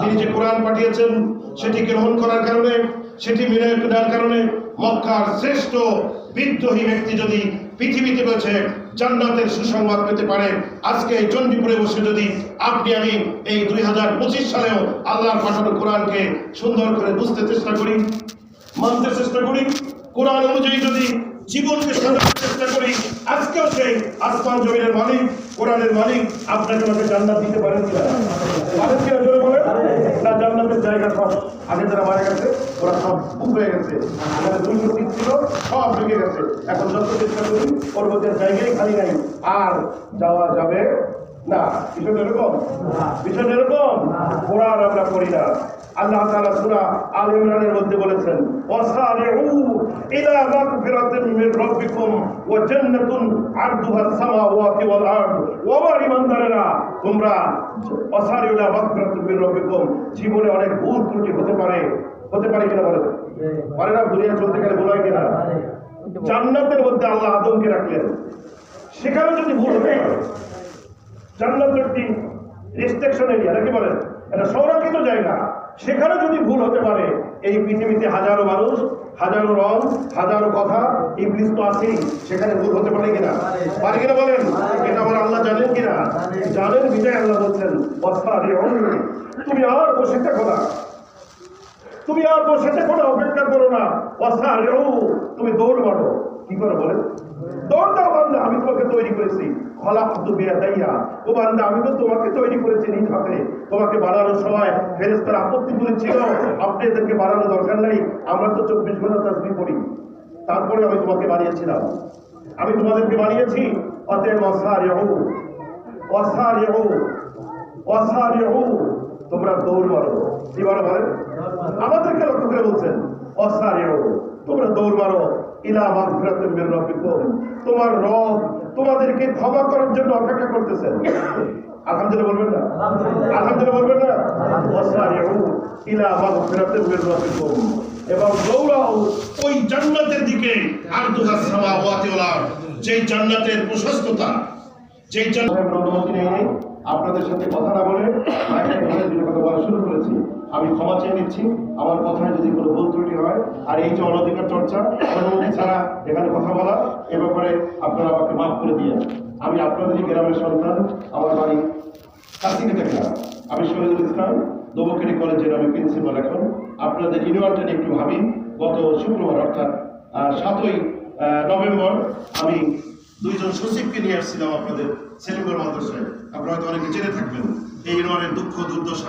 তিনি যে কোরআন পাঠিয়েছেন সেটি গ্রহণ করার কারণে, সেটি মেনে নেওয়ার কারণে মক্কার শ্রেষ্ঠ বিদ্রোহী ব্যক্তি যদি পৃথিবীতে রয়েছে জান্নাতের সুসংবাদ পেতে পারে, আজকে এই চণ্ডীপুরে বসে যদি আপনি আমি এই 2025 সালেও আল্লাহর পাঠানো কোরআনকে সুন্দর করে বুঝতে চেষ্টা করি, মানতে চেষ্টা করি, কোরআন অনুযায়ী যদি জীবনকে সাজানোর চেষ্টা করি, আজকেও সেই আসমান জমিনের মালিক, কোরআনের মালিক আপনাকে আমাকে জান্নাত দিতে পারেন কিনা? পারেন কিনা জোরে বলেন না? জান্নাতের জায়গা সব আগে যারা মারা গেছে ওরা সব বুক হয়ে গেছে, এখানে 200 সিট ছিল সব ঢুকে গেছে। এখন যত চেষ্টা করি পর্বতের জায়গায় খালি নাই, আর যাওয়া যাবে না। বিষয়টা এরকম, বিষয়টা এরকম। কোরআন আমরা পড়ি না। আল্লাহ তাআলা সূরা আল ইমরানের মধ্যে বলেছেন, ওয়াসারিউ ইলা মাগফিরাতিন মির রাব্বিকুম ওয়া জান্নাতুন আরদুহা সামাওয়াতি ওয়াল আরদ। ওয়া ইমানদারেরা, তোমরা ওয়াসারিউ ইলা মাগফিরাতিন মির রাব্বিকুম, জীবনে অনেক ভুল ত্রুটি হতে পারে কিনা বলেন? পারে না? দুনিয়া চলতে গেলে ভুল হয় কিনা? জান্নাতের মধ্যে আল্লাহ আদমকে রাখলেন, সেখানে যদি ভুল হতে পারে, জান্নাত একটি রেস্ট্রিকশন এরিয়া নাকি বলেন, এটা সংরক্ষিত জায়গা, সেখানে যদি ভুল হতে পারে, এই পৃথিবীতে হাজারো মানুষ, হাজারো রং, হাজারো কথা, ইবলিস তো আছেই, সেখানে ভুল হতে পারে কিনা? পারে কিনা বলেন? এটা আমার আল্লাহ জানেন কিনা? জানেন বিজয় আল্লাহ বলছেন, তুমি আর বসে দেখো না, তুমি আর বসে দেখো না, অপেক্ষা করো না, তুমি দৌড় মারো। কি করে বলেন? দৌড় দাও বান্দা, আমি তোমাকে তৈরি করেছি, খলাকতু বিয়াদাইয়া, ও বান্দা আমি তো তোমাকে তৈরি করেছি নিজ হাতে। তোমাকে বানানোর সময় ফেরেশতারা আপত্তি করেছিল, আপনি এদেরকে বানানো দরকার নাই, আমরা তো 24 ঘন্টা তাসবিহ করি, তারপরে আমি তোমাকে বানিয়েছিলাম, আমি তোমাদেরকে বানিয়েছি। অতএব ওয়াসারিউ, তোমরা দৌড় মারো। কি বলো বলেন? আমাদেরকে লক্ষ্য করে বলছেন, ওয়াসারিউ, তোমরা দৌড় মারো ইলা মাগফিরাতিন মির রাব্বিকুম, তোমার রব তোমাদেরকে ক্ষমা করার জন্য অপেক্ষা করতেছেন। আলহামদুলিল্লাহ বলবেন না? আলহামদুলিল্লাহ বলবেন না? ওয়াসারিউ ইলা মাগফিরাতিন মির রাব্বিকুম, এবং দৌড়াও ওই জান্নাতের দিকে, আরদুহাস সামাওয়াতি ওয়াল আরদ, যেই জান্নাতের প্রশস্ততা, যেই জান্নাতের অনুমতি নেই আপনাদের সাথে কথা না বলে কথা বলা শুরু করেছি। আমি ক্ষমা চেয়ে নিচ্ছি আমার কথায় যদি কোনো ভুল ত্রুটি হয়। আর এই যে অনধিকার চর্চা, অনুমতি ছাড়া এখানে কথা বলা, এ ব্যাপারে আপনারা আমাকে মাফ করে দিয়ে, আমি আপনাদেরই গ্রামের সন্তান, আমার বাড়ি কাছিকেটে গ্রাম, আমি শহীদুল ইসলাম, দমকেরি কলেজের আমি প্রিন্সিপাল। এখন আপনাদের ইউনিভার্সিটি নিয়ে একটু ভাবি, গত শুক্রবার অর্থাৎ 7ই নভেম্বর আমি 2 জন সচিবকে নিয়ে আসছিলাম আপনাদের সেলিমগড় মাদ্রাসায়। আপনারা হয়তো অনেকে জেনে থাকবেন এই ইউনিয়নের দুঃখ দুর্দশা।